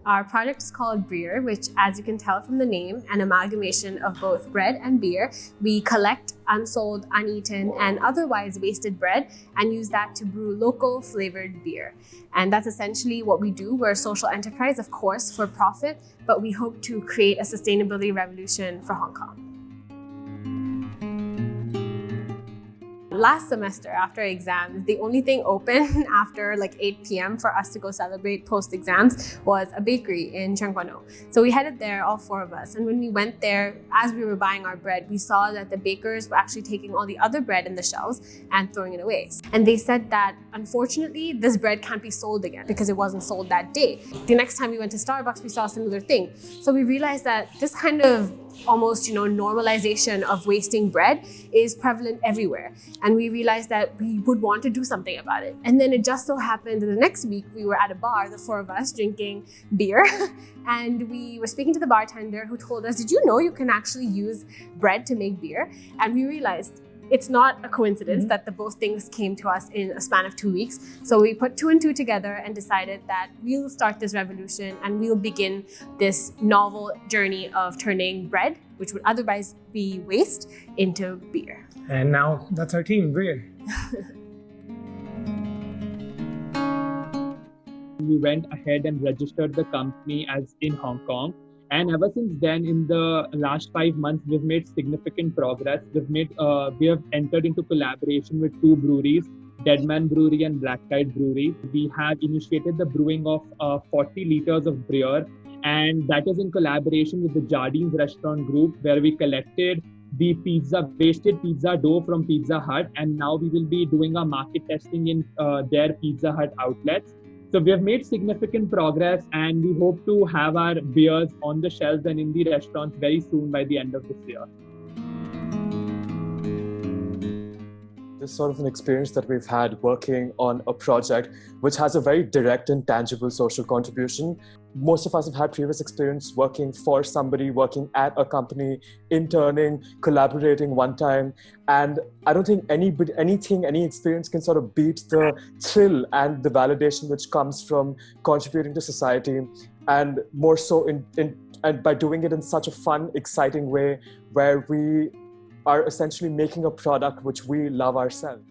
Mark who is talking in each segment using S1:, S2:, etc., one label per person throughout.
S1: Our project is called Breer, which, as you can tell from the name, an amalgamation of both bread and beer. We collect unsold, uneaten, and otherwise wasted bread and use that to brew local flavored beer. And that's essentially what we do. We're a social enterprise, of course, for profit, but we hope to create a sustainability revolution for Hong Kong. Last semester, after exams, the only thing open after like 8 p.m. for us to go celebrate post-exams was a bakery in Cheongkwano. So we headed there, all four of us. And when we went there, as we were buying our bread, we saw that the bakers were actually taking all the other bread in the shelves and throwing it away. And they said that, unfortunately, this bread can't be sold again because it wasn't sold that day. The next time we went to Starbucks, we saw a similar thing. So we realized that this kind of almost, normalization of wasting bread is prevalent everywhere. And we realized that we would want to do something about it. And then it just so happened that the next week we were at a bar, the four of us, drinking beer. And we were speaking to the bartender who told us, did you know you can actually use bread to make beer? And we realized it's not a coincidence that the both things came to us in a span of 2 weeks. So we put two and two together and decided that we'll start this revolution and we'll begin this novel journey of turning bread, which would otherwise be waste, into beer.
S2: And now that's our team, Breer.
S3: We went ahead and registered the company as in Hong Kong. And ever since then, in the last 5 months, we've made significant progress. We have entered into collaboration with two breweries, Deadman Brewery and Black Tide Brewery. We have initiated the brewing of 40 liters of Breer, and that is in collaboration with the Jardines Restaurant Group, where we collected the wasted pizza dough from Pizza Hut, and now we will be doing our market testing in their Pizza Hut outlets. So we have made significant progress, and we hope to have our beers on the shelves and in the restaurants very soon by the end of this year.
S4: This is sort of an experience that we've had working on a project which has a very direct and tangible social contribution. Most of us have had previous experience working for somebody, working at a company, interning, collaborating one time. And I don't think any experience can sort of beat the thrill and the validation which comes from contributing to society, and more so and by doing it in such a fun, exciting way where we are essentially making a product which we love ourselves.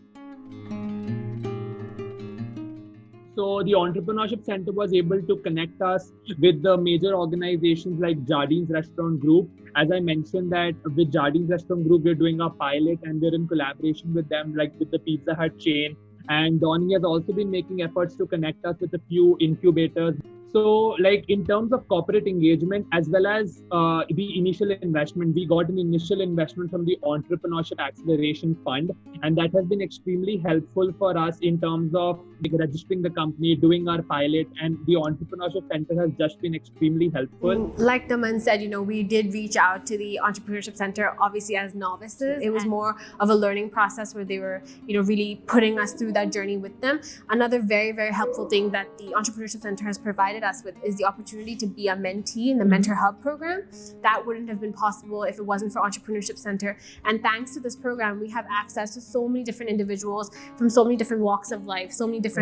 S3: So the Entrepreneurship Center was able to connect us with the major organizations like Jardines Restaurant Group. As I mentioned that with Jardines Restaurant Group, we're doing a pilot and we're in collaboration with them, like with the Pizza Hut chain. And Donnie has also been making efforts to connect us with a few incubators. So like in terms of corporate engagement, as well as the initial investment, we got an initial investment from the Entrepreneurship Acceleration Fund. And that has been extremely helpful for us in terms of registering the company, doing our pilot, and the Entrepreneurship Center has just been extremely helpful.
S1: Like Daman said, we did reach out to the Entrepreneurship Center, obviously as novices. It was more of a learning process where they were, really putting us through that journey with them. Another very, very helpful thing that the Entrepreneurship Center has provided us with is the opportunity to be a mentee in the Mentor Hub program. That wouldn't have been possible if it wasn't for Entrepreneurship Center. And thanks to this program, we have access to so many different individuals from so many different walks of life, so many different,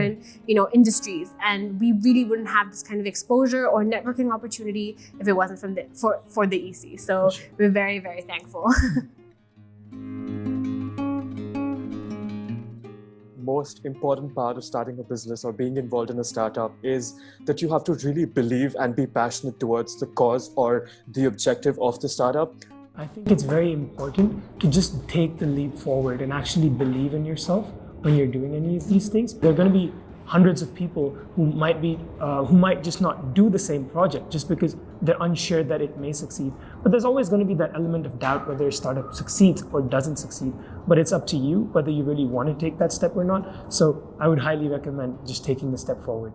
S1: industries. And we really wouldn't have this kind of exposure or networking opportunity if it wasn't for the EC. So we're very, very thankful.
S4: Most important part of starting a business or being involved in a startup is that you have to really believe and be passionate towards the cause or the objective of the startup.
S2: I think it's very important to just take the leap forward and actually believe in yourself when you're doing any of these things. There are going to be hundreds of people who might just not do the same project just because they're unsure that it may succeed. But there's always going to be that element of doubt whether a startup succeeds or doesn't succeed. But it's up to you whether you really want to take that step or not. So I would highly recommend just taking the step forward.